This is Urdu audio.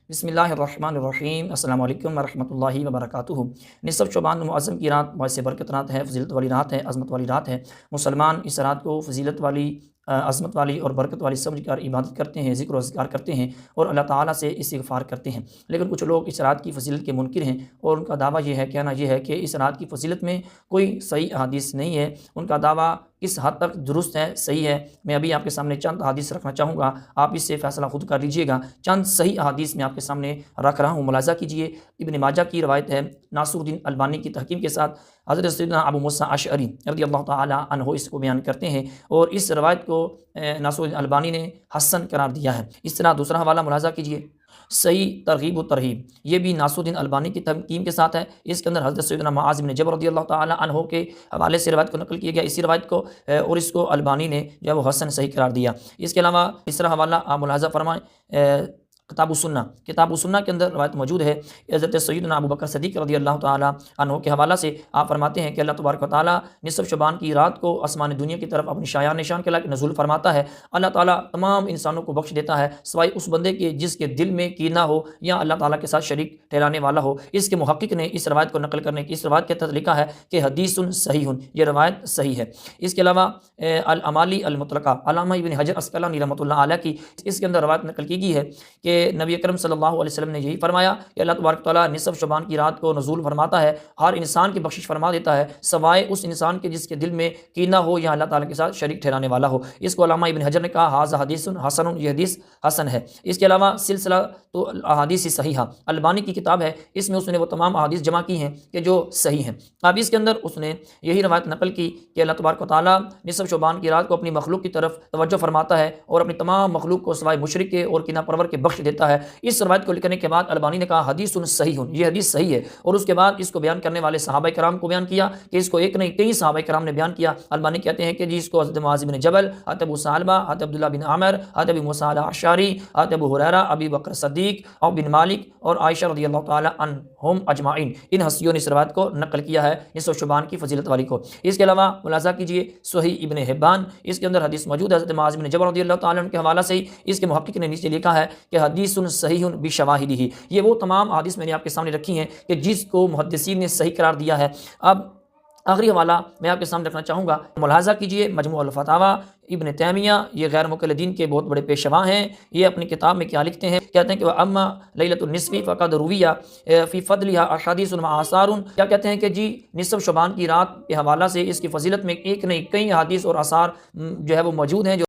بسم اللہ الرحمن الرحیم، السلام علیکم ورحمۃ اللہ وبرکاتہ۔ نصف شعبان معظم کی رات باعث برکت رات ہے، فضیلت والی رات ہے، عظمت والی رات ہے۔ مسلمان اس رات کو فضیلت والی، عظمت والی اور برکت والی سمجھ کر عبادت کرتے ہیں، ذکر و اذکار کرتے ہیں اور اللہ تعالیٰ سے استغفار کرتے ہیں۔ لیکن کچھ لوگ اس رات کی فضیلت کے منکر ہیں اور ان کا دعویٰ یہ ہے، کہنا یہ ہے کہ اس رات کی فضیلت میں کوئی صحیح احادیث نہیں ہے۔ ان کا دعویٰ کس حد تک درست ہے، صحیح ہے، میں ابھی آپ کے سامنے چند احادیث رکھنا چاہوں گا، آپ اس سے فیصلہ خود کر لیجیے گا۔ چند صحیح احادیث میں آپ کے سامنے رکھ رہا ہوں، ملاحظہ کیجیے۔ ابن ماجہ کی روایت ہے، ناصر الدین البانی کی تحقیق کے ساتھ حضرت سیدنا ابو موسیٰ اشعری رضی اللہ تعالیٰ عنہ اس کو بیان کرتے ہیں اور اس روایت کو ناصر الدین البانی نے حسن قرار دیا ہے۔ اس طرح دوسرا حوالہ ملاحظہ کیجیے، صحیح ترغیب و ترہیب، یہ بھی ناصر الدین البانی کی تحقیق کے ساتھ ہے۔ اس کے اندر حضرت سیدنا معاذ بن جبل رضی اللہ تعالیٰ عنہ کے حوالے سے روایت کو نقل کیا گیا، اسی روایت کو، اور اس کو البانی نے جو ہے وہ حسن صحیح قرار دیا۔ اس کے علاوہ تیسرا حوالہ آپ ملاحظہ فرمائیں، کتاب السنہ، کتاب السنہ کے اندر روایت موجود ہے حضرت سیدنا ابو بکر صدیق رضی اللہ تعالیٰ عنہ کے حوالہ سے آپ فرماتے ہیں کہ اللہ تبارک و تعالیٰ نصف شعبان کی رات کو آسمان دنیا کی طرف اپنی شایان نشان کے لائق نزول فرماتا ہے۔ اللہ تعالیٰ تمام انسانوں کو بخش دیتا ہے سوائے اس بندے کے جس کے دل میں کینہ ہو یا اللہ تعالیٰ کے ساتھ شریک ٹھہرانے والا ہو۔ اس کے محقق نے اس روایت کو نقل کرنے کی اس روایت کے تحت لکھا ہے کہ حدیث صحیح، یہ روایت صحیح ہے۔ اس کے علاوہ الامالی المطلقہ، علامہ ابن حجر عسقلانی رحمۃ اللہ علیہ کی اس کے اندر روایت نقل کی گئی ہے کہ نبی اکرم صلی اللہ علیہ وسلم نے یہی فرمایا کہ اللہ تبارک تعالیٰ نصف شعبان کی رات کو نزول فرماتا ہے، ہر انسان کی بخشش فرما دیتا ہے سوائے اس انسان کے جس کے دل میں کینہ ہو یا اللہ تعالیٰ کے ساتھ شریک ٹھہرانے والا ہو۔ اس کو علامہ ابن حجر نے کہا ھذا حدیث حسن، یہ حدیث حسن ہے۔ اس کے علاوہ سلسلہ تو احادیث صحیحہ البانی کی کتاب ہے، اس میں اس نے وہ تمام احادیث جمع کی ہیں کہ جو صحیح ہیں۔ اب اس کے اندر اس نے یہی روایت نقل کی کہ اللہ تبارک و تعالیٰ نصف شعبان کی رات کو اپنی مخلوق کی طرف توجہ فرماتا ہے اور اپنی تمام مخلوق کو سوائے مشرک کے اور کینہ پرور کے بخش دیتا ہے۔ اس روایت کو لکھنے کے بعد البانی نے کہا حدیث صحیح، یہ حدیث صحیح ہے، اور اس کے بعد اس کو بیان کرنے والے صحابہ کرام کو بیان کیا کہ اس کو ایک نہیں کئی صحابہ کرام نے بیان کیا۔ البانی کہتے ہیں کہ جی اس کو حضرت معاذ بن جبل، حضرت ابو سلمہ، حضرت عبداللہ بن عامر، حضرت ابو موسیٰ الاشعری، حضرت ابو ہریرہ، ابی بکر صدیق اور بن مالک اور عائشہ رضی اللہ تعالی عنہم اجمعین، ان ہستیوں نے اس روایت کو نقل کیا ہے نصف شعبان کی فضیلت والی کو۔ اس کے علاوہ ملاحظہ کیجیے صحیح ابن حبان، اس کے اندر حدیث موجود ہے حضرت معاذ بن جبل رضی اللہ تعالی عنہ کے حوالہ سے ہی، اس کے محقق نے نیچے لکھا ہے کہ حدیث صحیح بشواہدہ، یہ وہ تمام احادیث میں نے آپ کے سامنے رکھی ہیں کہ جس کو محدثین نے صحیح قرار دیا ہے۔ اب آخری حوالہ میں آپ کے سامنے رکھنا چاہوں گا، ملاحظہ کیجئے مجموع الفتاوی، ابن تیمیہ، یہ غیر مقلدین کے بہت بڑے پیشوا ہیں، یہ اپنی کتاب میں کیا لکھتے ہیں، کہتے ہیں کہ وَأَمَّا لَيْلَةُ النِّصْفِ فَقَدْ رُوِيَ فِي فَضْلِهَا أَحَادِيثٌ وَآثَارٌ، کیا کہتے ہیں کہ جی نصف شعبان کی رات کے حوالہ سے اس کی فضیلت میں ایک نہیں کئی احادیث اور آثار جو ہے وہ موجود ہیں جو